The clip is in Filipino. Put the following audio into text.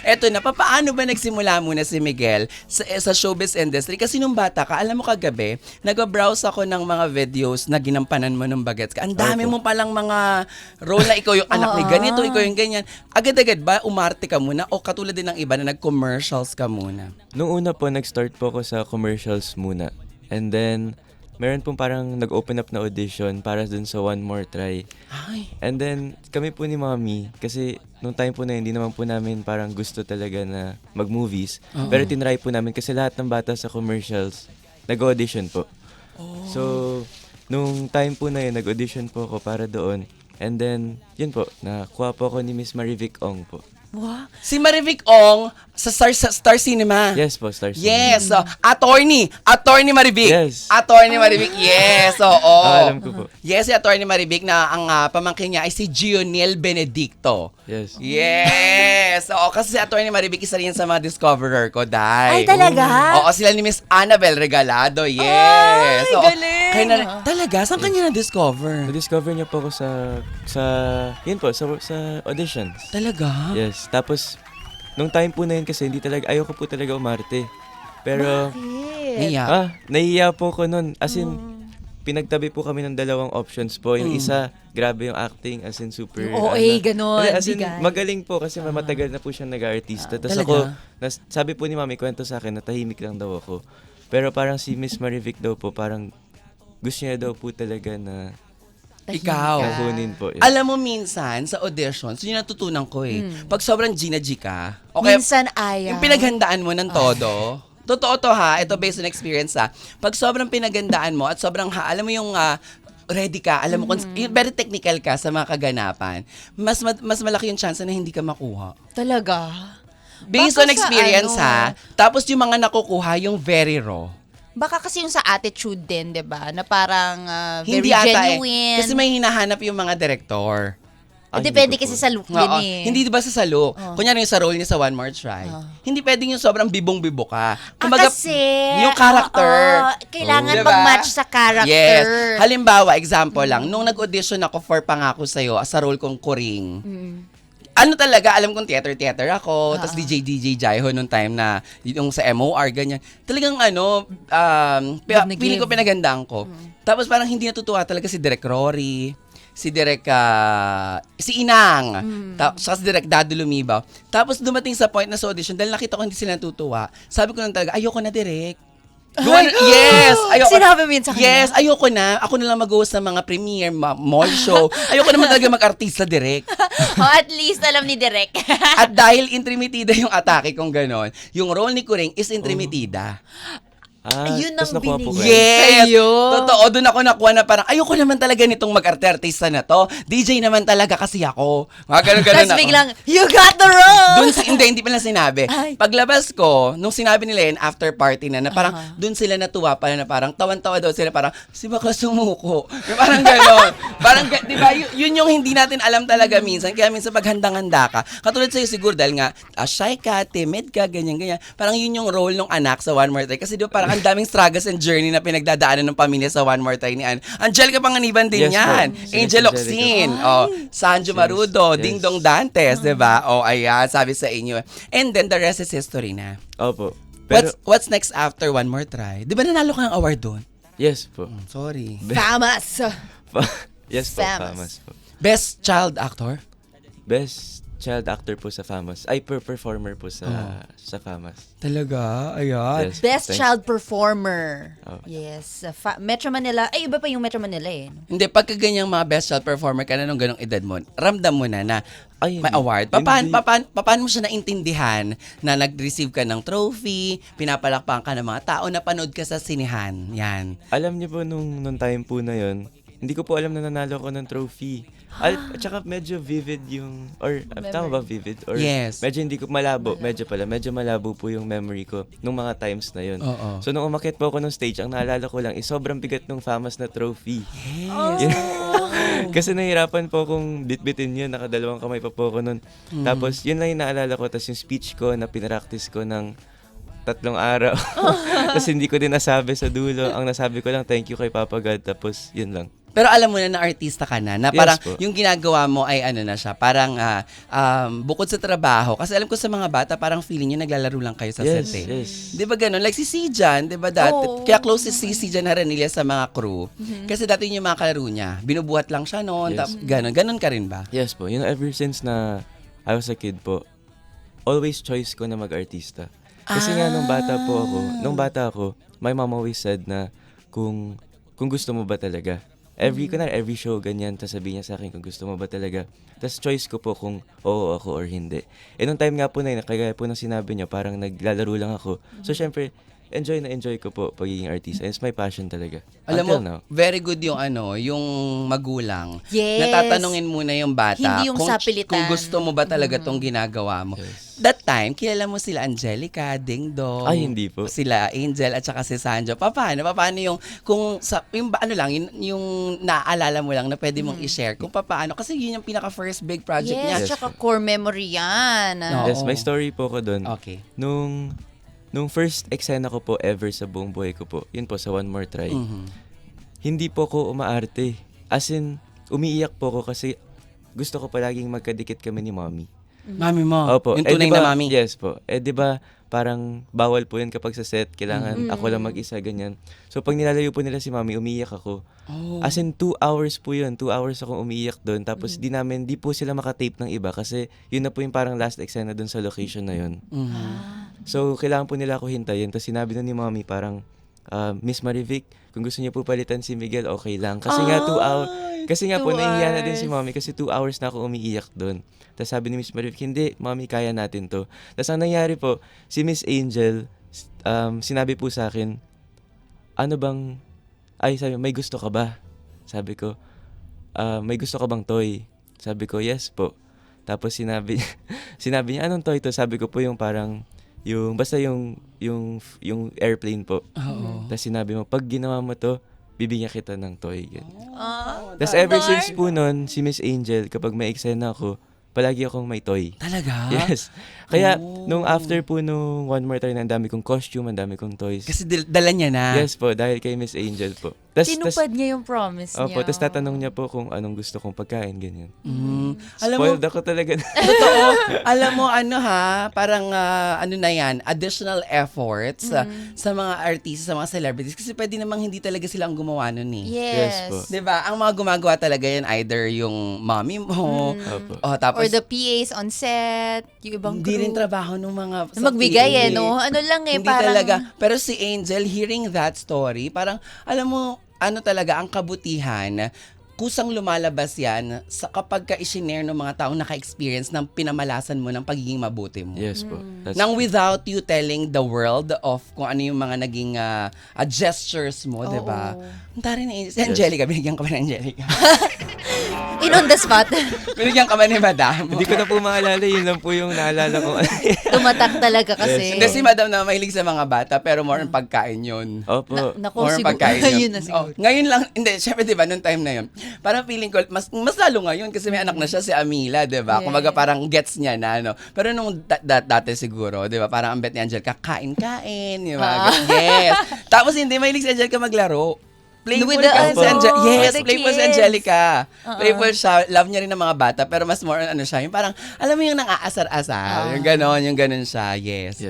Eto na, paano ba nagsimula muna si Miguel sa showbiz industry? Kasi nung bata ka, alam mo kagabi, nag-browse ako ng mga videos na ginampanan mo ng bagets ka. Ang dami mo palang mga role na ikaw yung anak ni ganito, ikaw yung ganyan. Agad-agad ba, umarte ka muna o katulad din ng iba na nag-commercials ka muna? Nung una po, nag-start po ako sa commercials muna. And then, meron pong parang nag-open up na audition para dun sa One More Try. Ay. And then, kami po ni Mami, kasi nung time po na yun, hindi naman po namin parang gusto talaga na mag-movies. Pero tinry po namin kasi lahat ng bata sa commercials, nag-audition po. So, nung time po na yun, nag-audition po ako para doon. And then, yun po, nakuha po ako ni Miss Marivic Ong po. Wow. Si Marivic Ong sa Star Cinema. Yes po, Star Cinema. Yes, Attorney Marivic. Yes. Attorney Marivic, yes, oo. Alam ko po. Yes, si Attorney Marivic na ang pamangkin niya ay si Gionel Benedicto. Yes. Yes! Oo, kasi si Attorney Marivic isa rin sa mga discoverer ko, Day. Ay, talaga? Oo, sila ni Miss Annabel Regalado, yes. Ay, Oo. galing! Kaya talaga? Saan kanya na-discover? Na-discover niya po ako sa yun po, sa auditions. Talaga? Yes, tapos, nung time po na yun kasi ayoko po talaga umarte. Pero, Niya. nahihiya po ko nun. As in, pinagtabi po kami ng dalawang options po. Yung isa, grabe yung acting, as in super... ganon. As in, bigay. magaling po kasi matagal na po siyang nag-artista. Tapos Talaga? ako, sabi po ni Mami, kwento sa akin, natahimik lang daw ako. Pero parang si Miss Marivic daw po, parang gusto niya daw po talaga na Ikaw. kukunin po. Yes. Alam mo minsan, sa auditions, yun yung natutunan ko Pag sobrang Gina G ka, okay, Minsan ayaw. yung pinaghandaan mo ng todo, totoo to ha, ito based on experience ha, pag sobrang pinaghandaan mo at sobrang alam mo yung ready ka, alam mo, yung very technical ka sa mga kaganapan, mas malaki yung chance na hindi ka makuha. Talaga? Based Baka on experience sa tapos yung mga nakukuha, yung very raw. Baka kasi yung sa attitude din, di ba? Na parang very Hindi ata genuine. Kasi may hinahanap yung mga director. Depende hindi ko kasi po. sa look din Oo. eh. Hindi diba sa salo? Kunyari yung sa role niya sa One More Try. Hindi pwedeng yung sobrang bibong-bibo ka. Kasi, yung character. kailangan Diba? mag-match sa character. Yes. Halimbawa, example lang, nung nag-audition ako for Pangako Sa'yo, sa role kong Kuring, ano talaga, alam kong theater ako, tapos DJ Jaiho nung time na, yung sa MOR, ganyan. Talagang Give na feeling ko give. pinagandaan ko. Tapos parang hindi natutuwa talaga si Direk Rory, si Direk, si Inang, tapos si Direk Dado Lumibaw. Tapos dumating sa point na sa audition, dahil nakita ko hindi sila natutuwa, sabi ko lang talaga, ayoko na Direk. Yes! Ayoko. Sinabi mo yun sa kanya? Yes, ayoko na. Ako na lang mag-host ng mga premiere, mall show. Ayoko naman talaga mag-artista direct. At least alam ni Direk. At dahil intrimitida yung atake kong ganon, yung role ni Kuring is intrimitida. Ayun tas ang nakuha po ko binigay. Yes! Sa'yo. Totoo, doon ako nakuha na parang, ayoko naman talaga nitong mag-artista na to. DJ naman talaga kasi ako. Mga ganon-ganon Tapos ako. biglang, you got the role! Doon hindi pala sinabi. Ay. Paglabas ko, nung sinabi nila yun, after party na parang doon sila natuwa pala na parang tawan-tawa daw sila parang, si baka sumuko. Yung parang gano'n. Parang, di ba, yun yung hindi natin alam talaga minsan. Kaya minsan pag handang-handa ka, katulad sa'yo siguro dahil nga, shy ka, timid ka, ganyan-ganyan. Parang yun yung role ng anak sa One More Try. Kasi di ba parang ang daming struggles and journey na pinagdadaanan ng pamilya sa One More Try ni Ann. Angelica Panganiban din Yes, yan. po. Si Angel Miss Oxin. Angelica. Oh, Sanjo Marudo, Yes. Ding Dong Dantes, di ba? Oh, ayan, sabi sa inyo. And then the rest is history na. Opo. Pero, What's next after One More Try? Di ba nanalo ka ng award doon? yes po. Sorry. Famous. Yes po, Famous. Famous po. Best child actor? Best child actor po sa Famous. Ay, performer po sa Famous. Talaga? Ayan. Yes. Best Thanks. child performer. Oh. Yes. Metro Manila. Ay, iba pa yung Metro Manila eh. Hindi, pagka ganyang mga best child performer ka na nung ganong edad mo, ramdam mo na Ay, may hindi. award. Hindi. Paano mo siya naintindihan na nag-receive ka ng trophy, pinapalakpakan ka ng mga tao, napanood ka sa sinehan? Yan. Alam niyo po, nung time po na yon, hindi ko po alam na nanalo ko ng trophy. At saka medyo vivid yung, or tama ba vivid? Or Yes. medyo hindi ko medyo malabo po yung memory ko nung mga times na yon. Oo. So nung umakyat po ako ng stage, ang naalala ko lang is sobrang bigat ng Famous na trophy. Yes. Kasi nahirapan po akong bitbitin yun, nakadalawang kamay pa po ako nun. Tapos yun lang yung naalala ko, tapos yung speech ko na pinractice ko ng 3 araw. Tapos hindi ko din nasabi sa dulo. Ang nasabi ko lang, thank you kay Papa God. Tapos yun lang. Pero alam mo na artista ka na Yes parang po. yung ginagawa mo ay ano na siya, parang bukod sa trabaho. Kasi alam ko sa mga bata, parang feeling nyo naglalaro lang kayo sa Yes, set eh. yes. Di ba ganun? Like si Sijan, di ba dati? Oo. Kaya close si Sijan Haranilla sa mga crew. Kasi dati yun yung mga kalaro niya. Binubuhat lang siya noon. Yes. Ganun. Ganun ka rin ba? Yes po. Ever since na I was a kid po, always choice ko na mag-artista. Kasi nga nung bata ako, my mom always said na kung gusto mo ba talaga. Every show, ganyan, tas sabihin niya sa akin kung gusto mo ba talaga. Tas choice ko po kung oo ako or hindi. Nung time nga po na yun, kagaya po ng sinabi niya, parang naglalaro lang ako. So, syempre, enjoy ko po pagiging artista. It's my passion talaga. Alam mo, Until now. very good yung yung magulang. Yes. Natatanungin muna yung bata Hindi yung kung, sapilitan. kung gusto mo ba talaga tong ginagawa mo. Yes. That time, kilala mo sila Angelica, Ding Dong. Ay, hindi po. Sila Angel at saka si Sanjo. Paano yung kung sa yung ano lang yung naaalala mo lang na pwede mong i-share kung paano kasi yun yung pinaka first big project niya. Yes, tsaka core memory yan. No. Yes, may story po ko doon. Okay. Nung first eksena ko po ever sa buong buhay ko po, yun po sa One More Try, hindi po ko umaarte. As in, umiiyak po ko kasi gusto ko palaging magkadikit kami ni mommy. Mami mo. Opo. Yung tunay di ba, na mami. Yes po. Di ba, parang bawal po yun kapag sa set, kailangan ako lang mag-isa, ganyan. So, pag nilalayo po nila si mami, umiiyak ako. Oh. As in, 2 hours po yun. 2 hours akong umiiyak doon. Tapos, di po sila makatape ng iba kasi yun na po yung parang last eksena doon sa location na yun. So, kailangan po nila ako hintayin. Tapos, sinabi na ni mami parang, Miss Marivic, kung gusto niyo po palitan si Miguel, okay lang. Kasi nga 2 hours. Kasi nga po, 2 nahihiya na din si hours. mami kasi 2 hours na ako umiiyak doon. Tapos sabi ni Miss Marivic, hindi, mami, kaya natin to. Tapos ang nangyari po, si Miss Angel, sinabi po sa akin, sabi, may gusto ka ba? Sabi ko, may gusto ka bang toy? Sabi ko, yes po. Tapos sinabi niya, anong toy to? Sabi ko po yung parang, basta yung airplane po. Oo. Tapos sinabi mo, pag ginawa mo to, bibigyan kita ng toy. Tapos darn. ever since po nun, si Miss Angel, kapag may eksena ako, palagi akong may toy. Talaga? Yes. Kaya, Oh. nung after po nung One More Try, ang dami kong costume, ang dami kong toys. Kasi dala niya na. Yes po, dahil kay Miss Angel po. Tinupad niya yung promise niya. Opo, tapos tatanong niya po kung anong gusto kong pagkain, ganyan. Alam mo, Spoiled ako talaga. totoo. Alam mo, parang ano na yan, additional efforts sa mga artists, sa mga celebrities. Kasi pwede namang hindi talaga sila ang gumawa nun eh. Yes. Yes po. 'Di ba? Ang mga gumagawa talaga yan either yung mommy mo, Opo. tapos Or the PAs on set, yung ibang hindi crew. rin trabaho ng mga Na magbigay PA. no? Ano lang Hindi parang... talaga. Pero si Angel, hearing that story, parang, alam mo, ano talaga, ang kabutihan, kusang lumalabas yan sa kapag ka-i-share ng mga taong naka-experience ng pinamalasan mo ng pagiging mabuti mo. Yes po. That's Nang without you telling the world of kung ano yung mga naging gestures mo, di ba? Ang tari ni si Angelica, binigyan ka ba ng Angelica? In on the spot. Binigyan ka ba ni Madam? Hindi ko na po maalala, yun lang po yung naalala ko. Tumatak talaga kasi. Hindi, si Madam na mahilig sa mga bata, pero more on pagkain yun. Opo. Naku, More on siguro. pagkain Yun na siguro. Ngayon lang, hindi, syempre diba, nung time na yun, parang feeling ko, mas lalo ngayon kasi may anak na siya, si Amila, diba? Yes. Kumbaga parang gets niya na, no? Pero nung dati siguro, diba, parang ang bet ni Angel, kakain, diba? Yes. Tapos hindi, mahilig si Angelica maglaro. Playful With the kasi si ano, Yes, with the playful si kids. Angelica. Playful siya. Love niya rin ng mga bata, pero mas more on ano siya. Yung parang, alam mo yung nang-aasar-asar. Yung ganon siya. Yes. Yes.